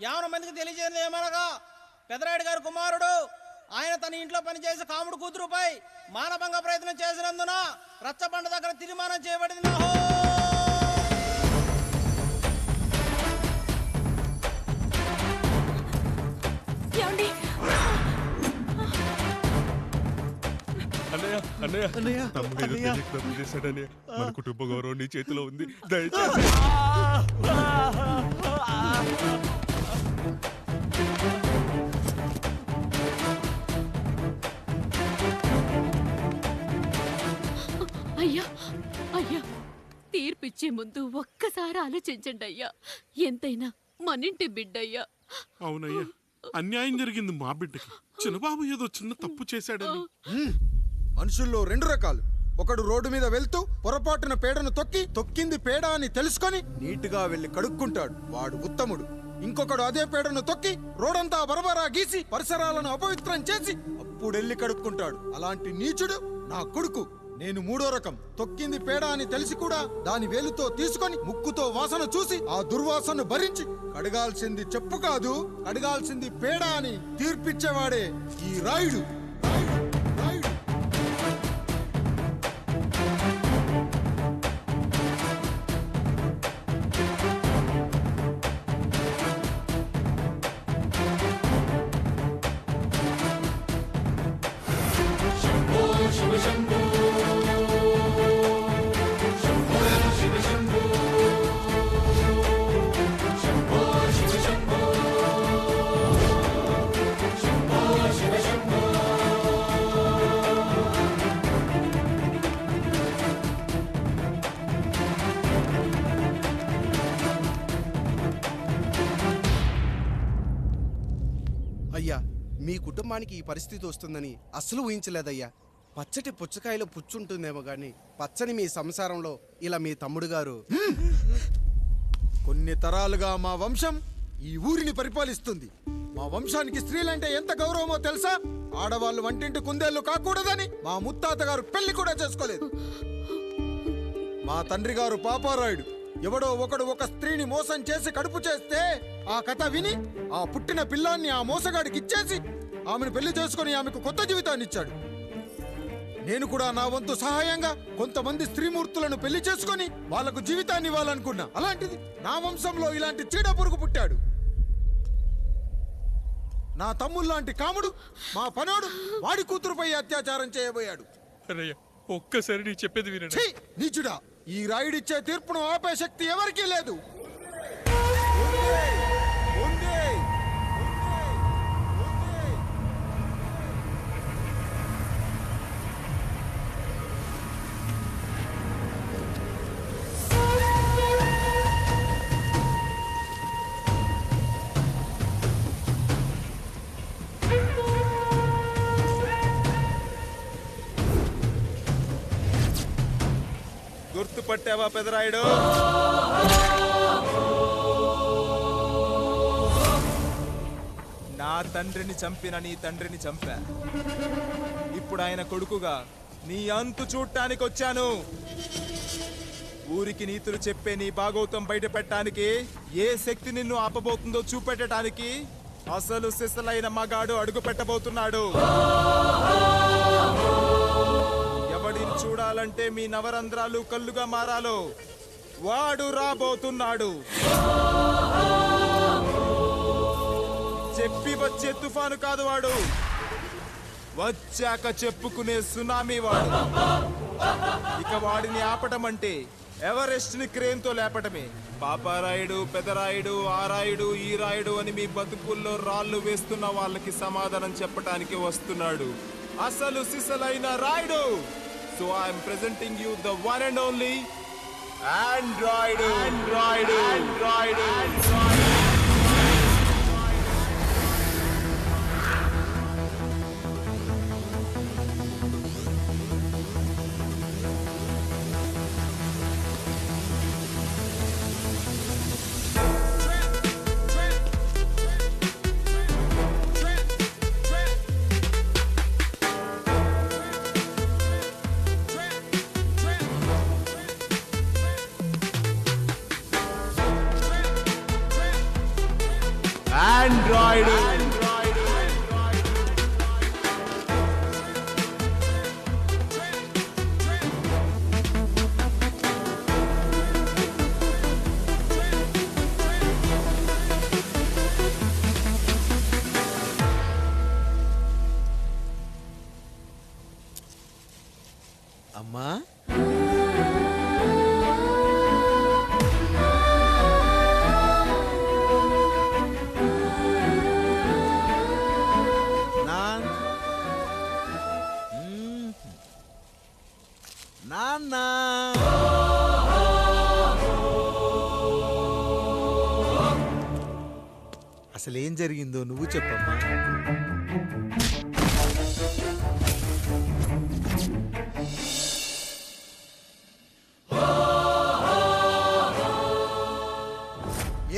50 మందికి తెలియజేయదు ఏమనగా పెదరాయుడు గారు కుమారుడు ఆయన తన ఇంట్లో పనిచేసే కాముడు కూతురుపై మానభంగ ప్రయత్నం చేసినందున రచ్చబండ దగ్గర తీర్మానం చేయబడింది. మన కుటుంబ గౌరవం నీ చేతిలో ఉంది, దయచేసి. అయ్యా అయ్యా, తీర్పిచ్చే ముందు ఒక్కసారి ఆలోచించండి అయ్యా. ఎంతైనా మనింటి బిడ్డయ్యా. అవునయ్యా, అన్యాయం జరిగింది మా బిడ్డకి. చిన్నబాబు ఏదో చిన్న తప్పు చేశాడని. మనుషుల్లో 2 రకాలు. ఒకడు రోడ్డు మీద వెళ్తూ పొరపాటున పేడను తొక్కింది పేడ అని తెలుసుకొని నీటుగా వెళ్లి కడుక్కుంటాడు, వాడు ఉత్తముడు. ఇంకొకడు అదే పేడను తొక్కి రోడంతా బరబరా గీసి పరిసరాలను అపవిత్రం చేసి అప్పుడెళ్ళి కడుక్కుంటాడు. అలాంటి నీచుడు నా కొడుకు. నేను 3వ రకం. తొక్కింది పేడ అని తెలిసి కూడా దాని వేలుతో తీసుకొని ముక్కుతో వాసన చూసి ఆ దుర్వాసనను భరించి కడగాల్సింది చెప్పు కాదు, కడగాల్సింది పేడ అని తీర్పిచ్చేవాడే ఈ రాయుడు. అయ్యా, మీ కుటుంబానికి ఈ పరిస్థితి వస్తుందని అస్సలు ఊహించలేదయ్యా. పచ్చటి పుచ్చకాయలో పుచ్చుంటుందేమో గాని పచ్చని మీ సంసారంలో ఇలా మీ తమ్ముడు గారు కొన్ని తరాలుగా మా వంశం ఈ ఊరిని పరిపాలిస్తుంది. మా వంశానికి స్త్రీలంటే ఎంత గౌరవమో తెలుసా? ఆడవాళ్ళు వంటింటి కుందేళ్లు కాకూడదని మా ముత్తాత గారు పెళ్లి కూడా చేసుకోలేదు. మా తండ్రి గారు పాపారాయుడు ఎవడో ఒకడు ఒక స్త్రీని మోసం చేసి కడుపు చేస్తే ఆ కథ విని ఆ పుట్టిన పిల్లాన్ని ఆ మోసగాడికి ఇచ్చేసి ఆమెను పెళ్లి చేసుకుని ఆమెకు కొత్త జీవితాన్ని ఇచ్చాడు. నేను కూడా నా వంతు సహాయంగా కొంతమంది స్త్రీమూర్తులను పెళ్లి చేసుకుని వాళ్లకు జీవితాన్ని ఇవ్వాలనుకున్నా. అలాంటిది నా వంశంలో ఇలాంటి చీడ పురుగు పుట్టాడు. నా తమ్ముళ్లాంటి కాముడు మా పనోడు వాడి కూతురుపై అత్యాచారం చేయబోయాడు. ఒక్కసారి నీ చెప్పేది వినండి. నీచుడా, ఈ రాయుడిచ్చే తీర్పును ఆపే శక్తి ఎవరికీ లేదు. గుర్తుపట్టావా పెదరాయుడు? నా తండ్రిని చంపిన నీ తండ్రిని చంపా. ఇప్పుడు ఆయన కొడుకుగా నీ అంతు చూడటానికి వచ్చాను. ఊరికి నీతులు చెప్పే నీ భాగవతం బయట పెట్టడానికి ఏ శక్తి నిన్ను ఆపబోతుందో చూపెట్టడానికి అసలు సిసలైన మగాడు అడుగు పెట్టబోతున్నాడు. ఎవడిని చూడాలంటే మీ నవరంధ్రాలు కళ్ళుగా మారాలో వాడు రాబోతున్నాడు. చెప్పి వచ్చే తుఫాను కాదు వాడు, వచ్చాక చెప్పుకునే సునామీ వాడు. ఇక వాడిని ఆపటం అంటే ఎవరెస్ట్ ని క్రేన్ తో లేపటమే. పాపారాయుడు, పెదరాయుడు, ఆ రాయుడు, ఈ రాయుడు అని మీ బతుకుల్లో రాళ్లు వేస్తున్న వాళ్ళకి సమాధానం చెప్పటానికి వస్తున్నాడు అసలు సిసలైన Rayudu. So I am presenting you the one and only Android. Android. అమ్మా నాన్న అసలేం జరిగిందో నువ్వు చెప్పమ్మా.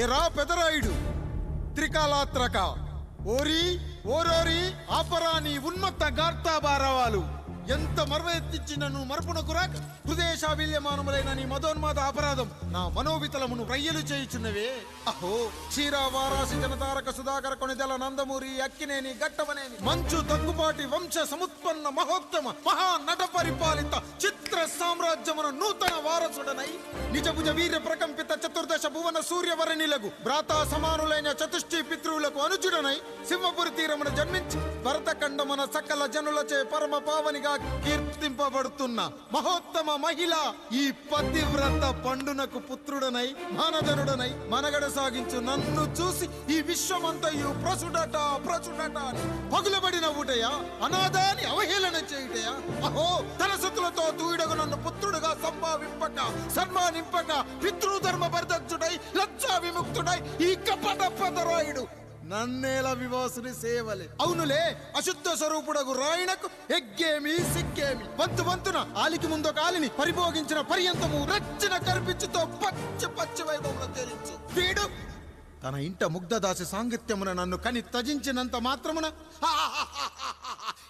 ఏరా పెదరాయుడు త్రికాలాత్రక ఓరి ఓరోరి ఆపరాని ఉన్మత్త గార్తాబారవాలు ఎంత మర్వెత్తించినను మరపునకు రాక హృదయశావిల్యమానములైన నీ మదోన్మాద అపరాధం నా మనోవితలమును రయ్యలు చేయుచున్నవే. అహో క్షీర వారాసి జనతారక సుధాకర కొనిదెల నందమూరి అక్కినేని గట్టవనేని మంచు దగ్గుపాటి వంశ సముత్పన్న మహోత్తమ మహా నట పరిపాలిత చిత్ర సామ్రాజ్యమున నూతన వారసుడనై నిజభుజ వీర్య ప్రకంపిత చతుర్దశ భువన సూర్యవరణిలకు భ్రాతా సమానులైన చతుష్టి పితృవులకు అనుజుడనై సింహపురి తీరమున జన్మించి భరతఖండమున సకల జనులచే పరమ పావనిగా కీర్తింపబడుతున్న మహోత్తమ మహిళ ఈ పతివ్రత పండునకు పుత్రుడనై మానధనుడనై మనగడ సాగించు నన్ను చూసి ఈ విశ్వమంతయు ప్రసుడట ప్రచుడట అని పగులబడిన ఊటయా అనాదాని అవహేళన చేయుటయా. అహో తన సతులతో తూయిడగు నన్ను పుత్రుడుగా సంభావింపక సన్మానింపక పితృధర్మ పరిదక్షుడై లజ్జా విముక్తుడై ఈ కపట పదరాయుడు నన్నేల వివాసుని సేవలే. అవునులే అశుద్ధ స్వరూపుడగు రాయణకు ఎగ్గేమి సిగ్గేమి వంతు వంతున ఆలికి ముందు కాలిని పరిభోగించిన పర్యంతము రచ్చన కర్పించుతో పచ్చి పచ్చి వైభవంలో తేలించు. వీడు తన ఇంట ముగ్ధదాసి సాంగత్యమున నన్ను కని త్యజించినంత మాత్రమున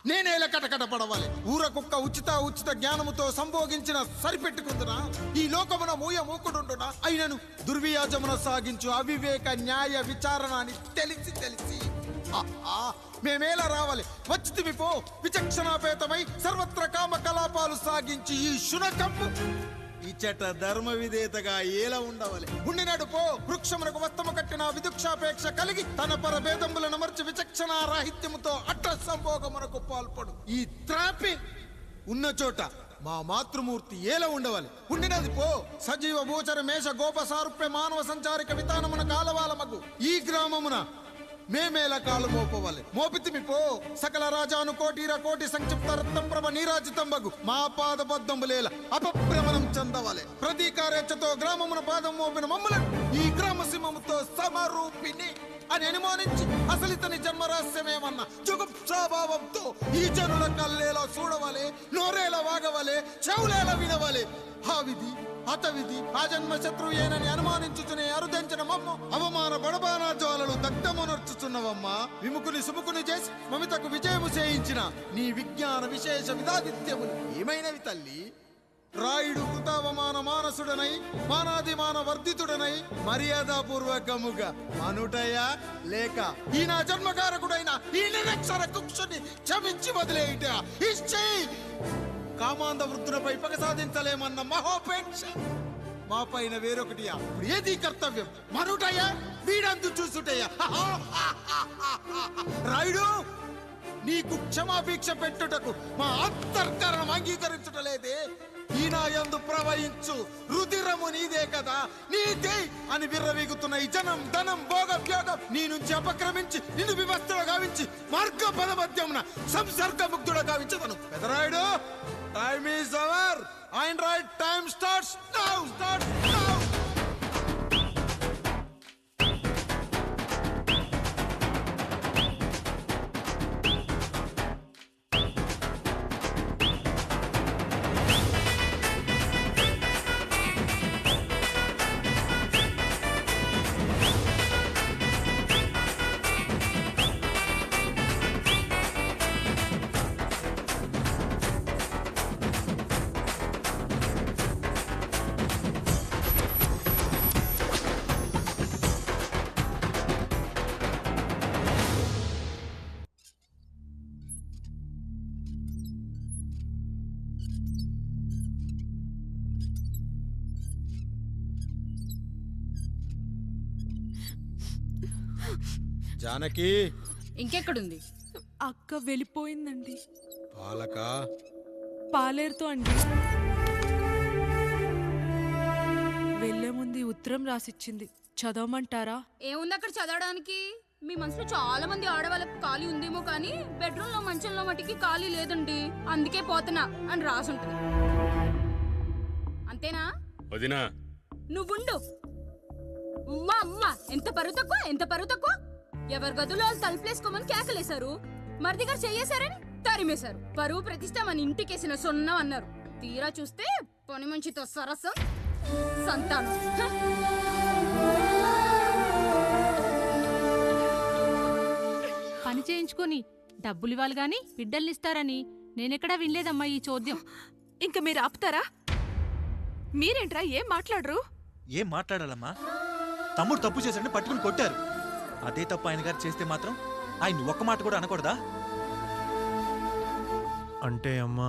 నేనేలా కటకట పడవాలి. ఊర కుక్క ఉచిత జ్ఞానముతో సంభోగించిన సరిపెట్టుకుందునా ఈ లోకమున మూయ మూకుడుండునా అయినను దుర్వ్యాజమున సాగించు అవివేక న్యాయ విచారణ అని తెలిసి మేమేలా రావాలి వచ్చితివి పో. విచక్షణాపేతమై సర్వత్ర కామ కలాపాలు సాగించి ఈ శునకమ్ము ఇచ్చట ధర్మ విధేతగా ఏలా ఉండవలే. ఉండినాడు పో. వృక్షమునకు వస్తము కట్టిన విదుక్షాపేక్ష కలిగి తన పరభేదములను మర్చి విచక్షణ రాహిత్యముతో అట్ట సంభోగమునకు పాల్పడు ఈ త్రాపి ఉన్న చోట మా మాతృమూర్తి ఏలా ఉండవాలి. ఉండినది పో. సజీవ భూచర మేష గోప సారూప్య మానవ సంచారిక విధానమున కాలవాలమగు ఈ గ్రామమున మేమేలా కాలు మోపవాలి. మోపితిమి పో. సకల రాజాను కోటీర కోటి సంక్షిప్త రత్నం ప్రభ నీరాజితంబగు మా పాద బద్ధంబులేల అపభ్రమణం చెందవాలి. ప్రతీకారేచ్ఛతో గ్రామమున పాదం మోపిన మమ్మలను ఈ గ్రామ సింహముతో సమరూపిణి అని అనుమానించి అసలితని జన్మరహస్యమేమన్నా జుగుప్సాభావంతో ఈ జనుల కల్లేలా చూడవాలి, నోరేలా వాగవాలి, చెవులేలా వినవాలి. ఆ విధి హతవిధి ఆ జన్మ శత్రుయేనని అనుమానించుచునే అరుదించిన మమ్మ అవమాన బడబానా జ్వాలలు దగ్ధమునర్చుచున్నవమ్మా. విముకుని సుముకుని చేసి మమితకు విజయము చేయించిన నీ విజ్ఞాన విశేష విధాదిత్యములు ఏమైనవి తల్లి. రాయుడు కృతావమాన మానసుడనై మానాదిమాన వర్ధితుడనై మర్యాదాపూర్వకముగా అనుటయా లేక ఈ నా జన్మకారకుడైన ఈ నిరక్షర కుక్షుని క్షమించి వదిలేయుట ఇచ్చే కామాంధ వృద్ధులపై పగ సాధించలేమన్న మహోపేక్ష మా పైన వేరొకటియా. ఇప్పుడు ఏది కర్తవ్యం మనుటయ్యా వీడందు చూసుటయ్యా. రాయుడు నీకు క్షమాభిక్ష పెట్టుటకు మా అంతర్కరణం అంగీకరించుటలేదే. ఈనాయందు ప్రవహించు రుధిరము నీదే కదా, నీదే అని విర్రవీగుతున్న ఈ జనం ధనం భోగ వ్యోగం నీ నుంచి అపక్రమించి నిన్ను వివస్థలో గావించి మార్గ పదమధ్యమున సంసర్గముగ్ధుడ గావించదను. Pedarayudu time is over and right time starts now. Janaki ఇంకెక్కడుంది? అక్క వెళ్ళిపోయిందండి. పాలక పాలేరుతో అండి. వెళ్లే ముందు ఈ ఉత్తరం రాసిచ్చింది, చదవమంటారా? ఏముంది అక్కడ చదవడానికి? మీ మనసులో చాలా మంది ఆడవాళ్ళకి ఖాళీ ఉందేమో కానీ బెడ్రూమ్ లో మంచంలో మట్టికి ఖాళీ లేదండి, అందుకే పోతున్నా అని రాసుంటది. అంతేనా? వదినా నువ్వుండు. ఉమ్మా అమ్మా, ఎంత పరువు తక్కువ, ఎంత పరువు తక్కువ! ఎవరి గదులో వాళ్ళు తలుపులేసుకోమని కేకలేశారు, మరిదిగా చెయ్యేశారని తరిమేశారు. పరువు ప్రతిష్ట మన ఇంటికేసిన సొన్నం అన్నారు. తీరా చూస్తే పని మంచితో సరసం, సంతానం. హ! పని చేయించుకొని డబ్బులు ఇవ్వాలి గాని బిడ్డల్నిస్తారని నేనెక్కడా వినలేదమ్మా ఈ చోద్యం. ఇంక మీరు ఆపుతారా? మీరేంట్రా ఏం మాట్లాడరు? ఏం మాట్లాడాలమ్మా? తమ్ముడు తప్పు చేశాడని పట్టుకుని కొట్టారు. అదే తప్పు ఆయన గారు చేస్తే మాత్రం ఆయన ఒక్క మాట కూడా అనకూడదా? అంటే అమ్మా,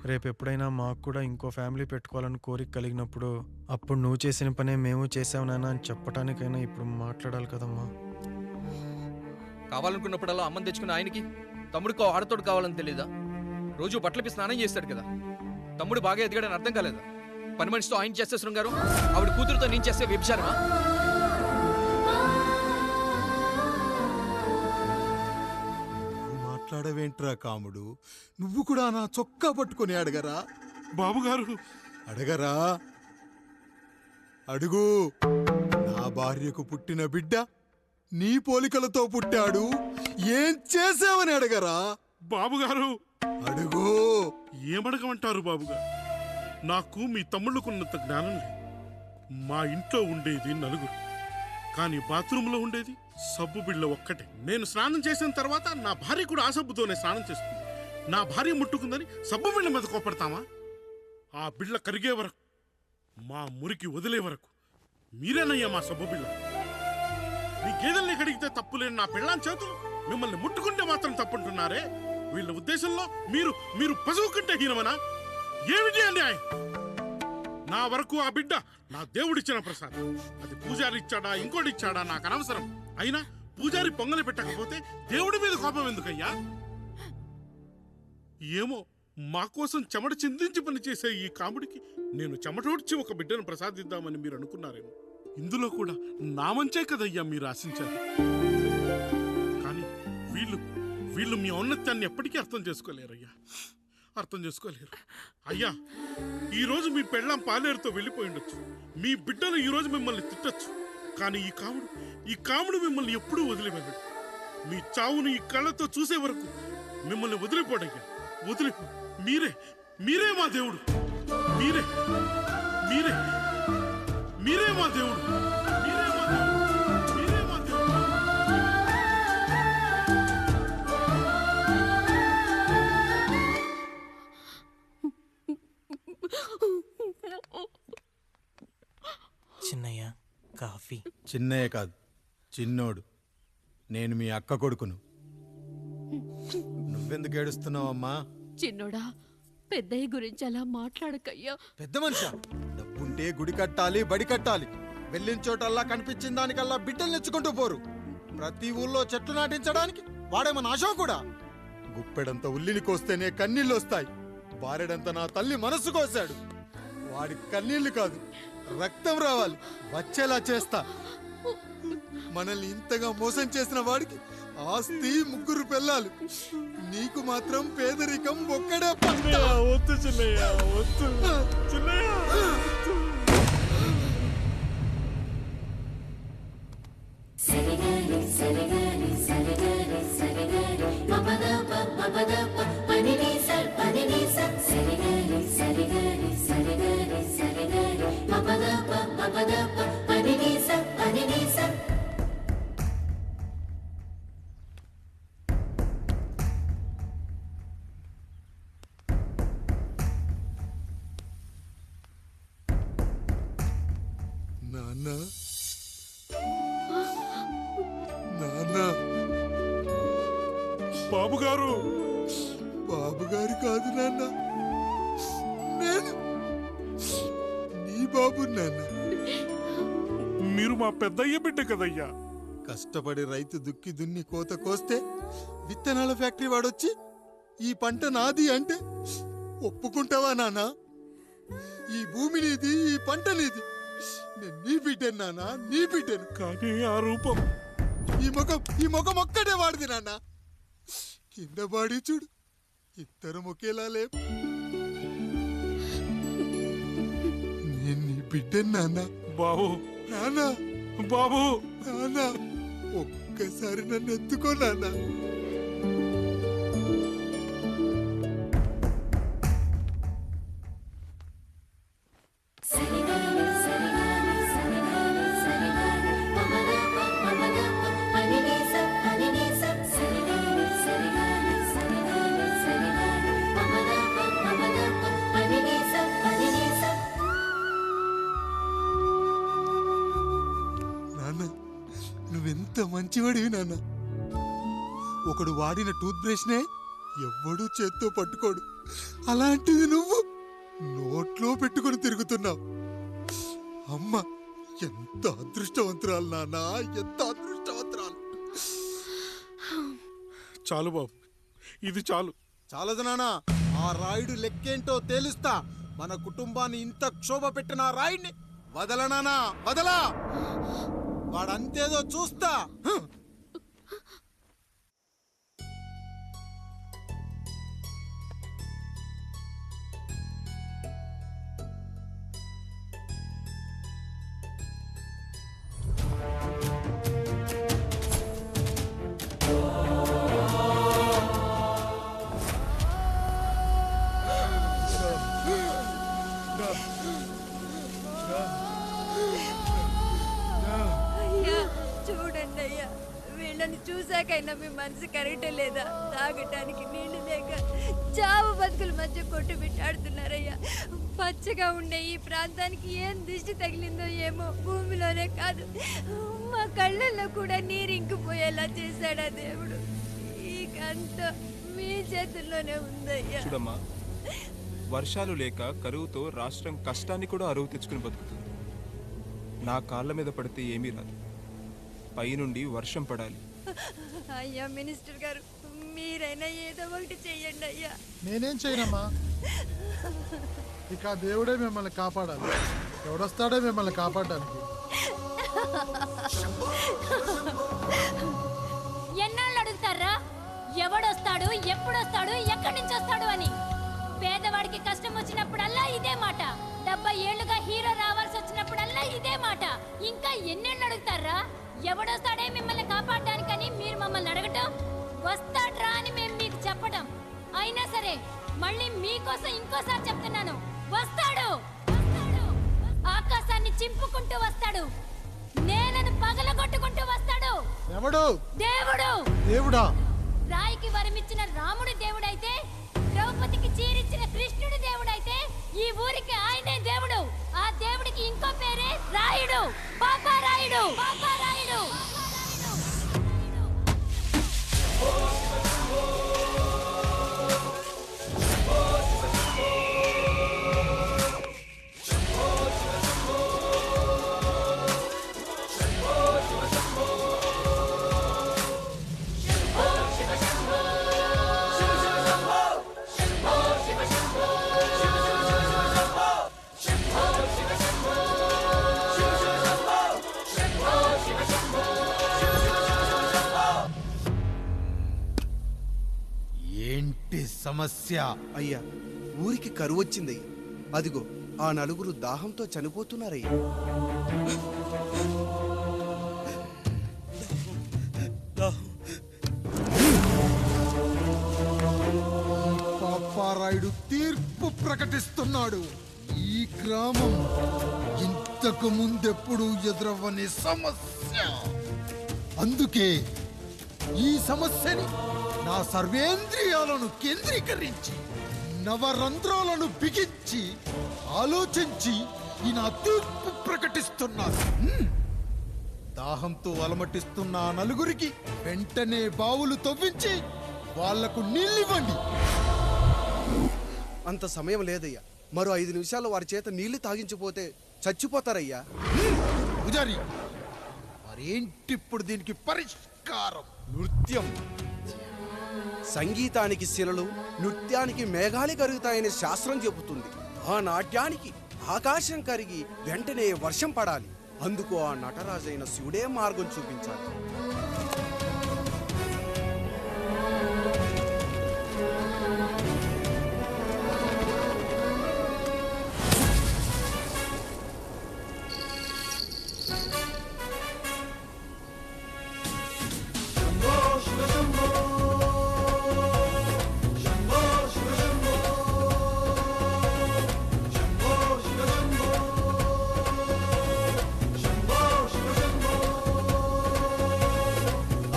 రేపు ఎప్పుడైనా మాకు కూడా ఇంకో ఫ్యామిలీ పెట్టుకోవాలని కోరిక కలిగినప్పుడు అప్పుడు నువ్వు చేసిన పనే మేము చేసావు నాన్న అని చెప్పడానికైనా ఇప్పుడు మాట్లాడాలి కదమ్మా. కావాలనుకున్నప్పుడల్లా అమ్మని తెచ్చుకున్న ఆయనకి తమ్ముడికో ఆడతోడు కావాలని తెలీదా? రోజు బట్టలపి స్నానం చేస్తాడు కదా. తమ్ముడు బాగా ఎదిగాడని అర్థం కాలేదా? పని మనిషితో ఆయన చేస్తే శృంగారం, ఆవిడ కూతురుతో నేను చేస్తే వ్యభిచారమా? మాట్లాడవేంట్రా కాముడు? నువ్వు కూడా నా చొక్కా పట్టుకొని అడగరా? బాబుగారు అడగరా? అడుగు. నా భార్యకు పుట్టిన బిడ్డ నీ పోలికలతో పుట్టాడు, ఏం చేసావని అడగరా? బాబుగారు అడుగు. ఏమడగమంటారు బాబుగారు? నాకు మీ తమ్ముళ్ళకున్నంత జ్ఞానం లేదు. మా ఇంట్లో ఉండేది నలుగురు, కానీ బాత్రూంలో ఉండేది సబ్బు బిళ్ళ ఒక్కటే. నేను స్నానం చేసిన తర్వాత నా భార్య కూడా ఆ సబ్బుతోనే స్నానం చేస్తుంది. నా భార్య ముట్టుకుందని సబ్బు బిళ్ళ మీద కోపడతామా? ఆ బిళ్ళ కరిగే వరకు, మా మురికి వదిలే వరకు మీరేనయ్యా మా సబ్బు బిళ్ళ. మీ గేదెల్ని కడిగితే తప్పులేని నా పిల్లాని చేతులు మిమ్మల్ని ముట్టుకుంటే మాత్రం తప్పుంటున్నారే. వీళ్ళ ఉద్దేశంలో మీరు పశువు కంటే హీనమనా? ఏమిటి అన్యాయం? నా వరకు ఆ బిడ్డ నా దేవుడిచ్చిన ప్రసాదం. అది పూజారి ఇచ్చాడా ఇంకోటిచ్చాడా నాకు అనవసరం. అయినా పూజారి పొంగలి పెట్టకపోతే దేవుడి మీద కోపం ఎందుకయ్యా? ఏమో, మా కోసం చెమట చిందించి పనిచేసే ఈ కాముడికి నేను చెమటోడ్చి ఒక బిడ్డను ప్రసాదిద్దామని మీరు అనుకున్నారేమో. ఇందులో కూడా నా మంచే కదయ్యా మీరు ఆశించారు. కానీ వీళ్ళు మీ ఔన్నత్యాన్ని ఎప్పటికీ అర్థం చేసుకోలేరయ్యా, అర్థం చేసుకోలేరు. అయ్యా, ఈరోజు మీ పెళ్ళాం పాలేరుతో వెళ్ళిపోయి ఉండొచ్చు, మీ బిడ్డలు ఈరోజు మిమ్మల్ని తిట్టచ్చు, కానీ ఈ కాముడు మిమ్మల్ని ఎప్పుడూ వదిలిపోయాడు. మీ చావును ఈ కళ్ళతో చూసే వరకు మిమ్మల్ని వదిలిపోడయ్యా, వదిలిపో. మీరే మా దేవుడు, మీరే మీరే మీరే మా దేవుడు, మీరే మా దేవుడు, మీరే మా దేవుడు. చిన్నయ్య కాఫీ. చిన్నయ్య కాదు, చిన్నోడు. నేను మీ అక్క కొడుకును. నువ్వెందుకు ఏడుస్తున్నావమ్మా? చిన్నోడా, పెద్దయ్య గురించి అలా మాట్లాడకయ్యా. పెద్ద మనిషి, డబ్బుంటే గుడి కట్టాలి, బడి కట్టాలి. వెళ్ళిన చోటల్లా కనిపించిన దానికల్లా బిడ్డలు నెచ్చుకుంటూ పోరు. ప్రతి ఊళ్ళో చెట్లు నాటించడానికి వాడేమన్నా అశోకుడా? గుప్పెడంత ఉల్లిని కోస్తేనే కన్నీళ్ళు వస్తాయి. బారెడంత నా తల్లి మనసు కోసాడు. వాడి కన్నీళ్లు కాదు, రక్తం రావాలి, వచ్చేలా చేస్తా. మనల్ని ఇంతగా మోసం చేసిన వాడికి ఆస్తి, 3 పిల్లలు. నీకు మాత్రం పేదరికం ఒక్కడే. వద్దు చిన్నయ్య, వద్దు చిన్నయ్య. నాన్న, నాన్న. బాబుగారు, బాబుగారు కాదు నాన్న, నేను నీ బాబు నాన్న. మీరు మా పెద్దయ్య బిడ్డ కదయ్యా. కష్టపడి రైతు దుక్కి దున్ని కోత కోస్తే విత్తనాల ఫ్యాక్టరీ వాడొచ్చి ఈ పంట నాది అంటే ఒప్పుకుంటావా నానా? ఈ భూమి నీది, ఈ పంట నీది. నేను నీ బిడ్డను నానా, నీ బిడ్డను. కానీ ఆ రూపం, ఈ ముఖం ఒక్కడే వాడిది నాన్న. కింద బాడీ చూడు, ఇద్దరం ఒకేలా లేవు. నేను నీ బిడ్డను నాన్న. బాబు, నాన్న, బాబు, నాన్న, ఒక్కసారి నన్ను ఎత్తుకో నాన్న. నువ్వెంత మంచివాడివి నాన్న. ఒకడు వాడిన టూత్ బ్రష్నే ఎవ్వడూ చేత్తో పట్టుకోడు. అలాంటిది నువ్వు నోట్లో పెట్టుకుని తిరుగుతున్నావు. అమ్మ ఎంత అదృష్టవంతురాలు నాన్న, ఎంత అదృష్టవంతురాలు. చాలు బాబు, ఇది చాలు. చాలదు నాన్న, ఆ రాయుడు లెక్కేంటో తేలుస్తా. మన కుటుంబాన్ని ఇంత క్షోభ పెట్టిన ఆ రాయుడిని వదలనానా, వదలా. వాడంతేదో చూస్తా. చూడండి అయ్యా, వీళ్ళని చూసాకైనా మీ మనసు కరెక్టే లేదా? తాగటానికి నీళ్లు లేక చావు బతుకుల మధ్య కొట్టు బిట్టాడుతున్నారయ్యా. పచ్చగా ఉండే ఈ ప్రాంతానికి ఏం దిష్టి తగిలిందో ఏమో. భూమిలోనే కాదు, మా కళ్ళల్లో కూడా నీరు ఇంకిపోయేలా చేశాడా దేవుడు. ఇకంతా మీ చేతుల్లోనే ఉందయ్యా. చూడమ్మా, వర్షాలు లేక కరువుతో రాష్ట్రం కష్టాన్ని కూడా అరువు తెచ్చుకుని బతుకుతుంది. నా కాళ్ళ మీద పడితే ఏమీ రాదు, పైనుండి వర్షం పడాలి. అయ్యా మినిస్టర్ గారు, మీరైనా ఏదో ఒకటి చెయ్యండి అయ్యా. నేనేం చేయనమ్మా, ఇక దేవుడే మిమ్మల్ని కాపాడాలి. ఎవడొస్తాడో మిమ్మల్ని కాపాడడానికి. ఎన్నాళ్ళు అడుగుతారా ఎవడొస్తాడు, ఎప్పుడొస్తాడు, ఎక్కడి నుంచి వస్తాడు అని? పేదవాడికి కష్టం వచ్చినప్పుడల్లా ఇదే మాట. 70 ఏళ్లుగా హీరో రావాల్సి వచ్చినప్పుడల్లా ఇదే మాట. ఇంకా ఎన్నెళ్ళు అడుగుతారా? ఎవడొస్తాడే మిమ్మల్ని కాపాడడానికని మీరు మమ్మల్ని అడగటం, వస్తాడ్రా అని మేము మీకు చెప్పడం. అయినా సరే మళ్ళీ మీకోసం ఇంకోసారి చెప్తున్నాను, వస్తాడు. ఆకాశాన్ని చింపుకుంటూ వస్తాడు, నేలను పగలగొట్టుకుంటూ వస్తాడు. ఎవడు? దేవుడు. దేవుడా? రాయికి వరమిచ్చిన రాముడు దేవుడైతే, ద్రౌపదికి చీరిచ్చిన కృష్ణుడు దేవుడైతే, ఈ ఊరికి ఆయనే దేవుడు. ఆ దేవుడికి ఇంకో పేరే రాయుడు. పాపా రాయుడు, పాపా రాయుడు. ఏంటి సమస్య? అయ్యా, ఊరికి కరువు వచ్చిందయ్యా. అదిగో ఆ నలుగురు దాహంతో చనిపోతున్నారయ్యా. పాపారాయుడు తీర్పు ప్రకటిస్తున్నాడు. ఈ గ్రామం ఇంతకు ముందెప్పుడు ఎదురవ్వని సమస్య. అందుకే ఈ సమస్యని నా సర్వేంద్రియాలను కేంద్రీకరించి, నవరంధ్రాలను బిగించి ఆలోచించి ఈ నా తీర్పు ప్రకటిస్తున్నాను. దాహంతో అలమటిస్తున్న ఆ నలుగురికి వెంటనే బావులు తవ్వించి వాళ్లకు నీళ్ళివ్వండి. అంత సమయం లేదయ్యా. మరో 5 నిమిషాల్లో వారి చేత నీళ్లు తాగించిపోతే చచ్చిపోతారయ్యా. పూజారి, మరేంటిప్పుడు దీనికి పరిష్కారం? నృత్యం. సంగీతానికి శిలలు, నృత్యానికి మేఘాలు కరుగుతాయని శాస్త్రం చెబుతుంది. ఆ నాట్యానికి ఆకాశం కరిగి వెంటనే వర్షం పడాలి. అందుకు ఆ నటరాజైన శివుడే మార్గం చూపించాలి.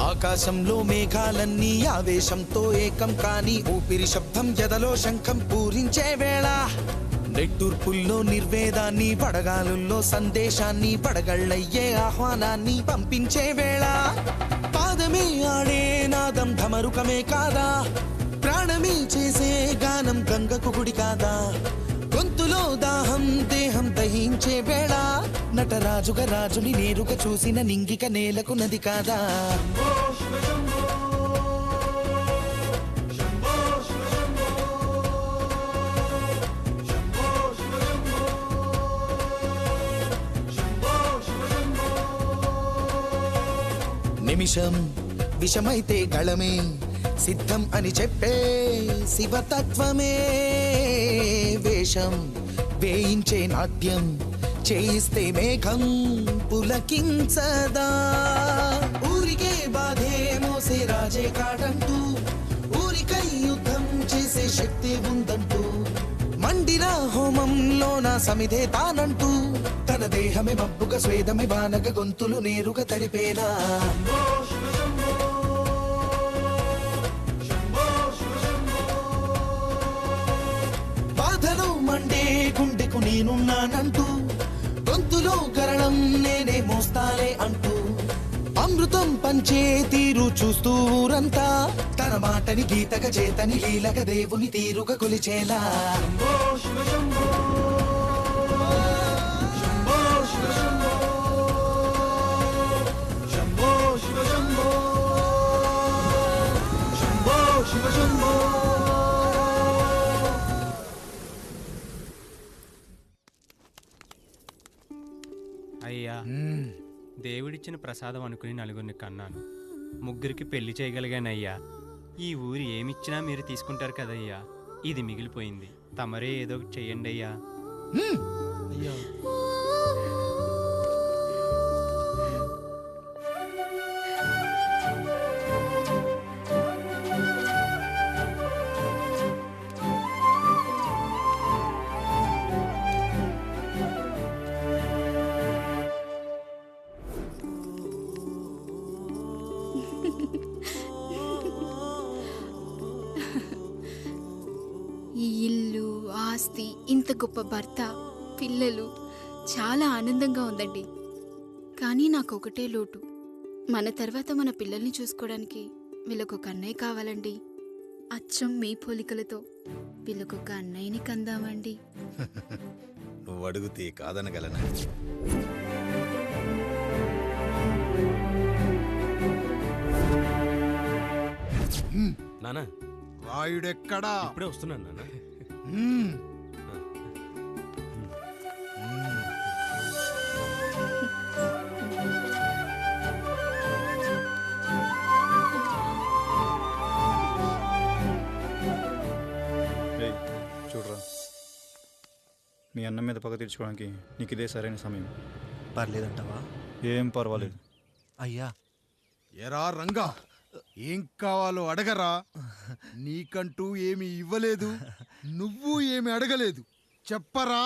ఆకాశంలో మేఘాలన్నీ ఆవేశంతో ఏకం కాని ఊపిరి శబ్దం ఎదలో శంఖం పూరించే వేళ నెట్టూర్పుల్లో నిర్వేదాన్ని పడగాలుల్లో సందేశాన్ని పడగళ్ళయ్యే ఆహ్వానాన్ని పంపించే వేళ పాదమే ఆడే నాదం ఢమరుకమే కాదా ప్రాణమే చేసే గానం గంగకు గుడి కాదా గొంతులో దాహం దేహం దహించే వేళ నటరాజుగా రాజుని నేరుగా చూసిన నింగిక నేలకు నది కాదా నిమిషం విషమైతే గళమే సిద్ధం అని చెప్పే శివతత్వమే వేషం వేయించే నాట్యం చేయిస్తే మేఘం పులకించదా ఊరికే బాధే మోసే రాజే కాడంటూ ఊరికై యుద్ధం చేసే శక్తి ఉందంటూ మండిన హోమంలో నా సమిధే తానంటూ తన దేహమే మబ్బుగా స్వేదమే బానగ గొంతులు నేరుగా తడిపేనా బాధలో మండే గుండెకు నేనున్నానంటూ గొంతులో గరళం నేనే మోస్తాలే అంటూ అమృతం పంచే తీరు చూస్తూ ఊరంతా తన మాటని గీతగా చేతని లీలగా దేవుని తీరుగా కొలిచేలా అయ్యా దేవుడిచ్చిన ప్రసాదం అనుకుని నలుగురిని కన్నాను, ముగ్గురికి పెళ్లి చేయగలిగానయ్యా. ఈ ఊరి ఏమిచ్చినా మీరు తీసుకుంటారు కదయ్యా, ఇది మిగిలిపోయింది, తమరే ఏదో ఒకటి చెయ్యండి అయ్యా. అయ్యా ఈ ఇల్లు ఆస్తి ఇంత గొప్ప భర్త పిల్లలు చాలా ఆనందంగా ఉందండి. కానీ నాకు ఒకటే లోటు, మన తర్వాత మన పిల్లల్ని చూసుకోవడానికి వీళ్ళకొక అన్నయ్య కావాలండి. అచ్చం మీ పోలికలతో వీళ్ళకొక అన్నయ్యని కందామండి. నువ్వు అడిగితే కాదనగలనా? నానా రాయుడెక్కడా? ఇప్పుడే వస్తున్నాను నాన్న. చూడరా, మీ అన్నం మీద పగ తీర్చుకోవడానికి నీకు ఇదే సరైన సమయం. పర్లేదంటావా? ఏం పర్వాలేదు. అయ్యా ఎరా రంగా, ఏం కావాలో అడగరా. నీకంటూ ఏమి ఇవ్వలేదు, నువ్వు ఏమి అడగలేదు, చెప్పరా.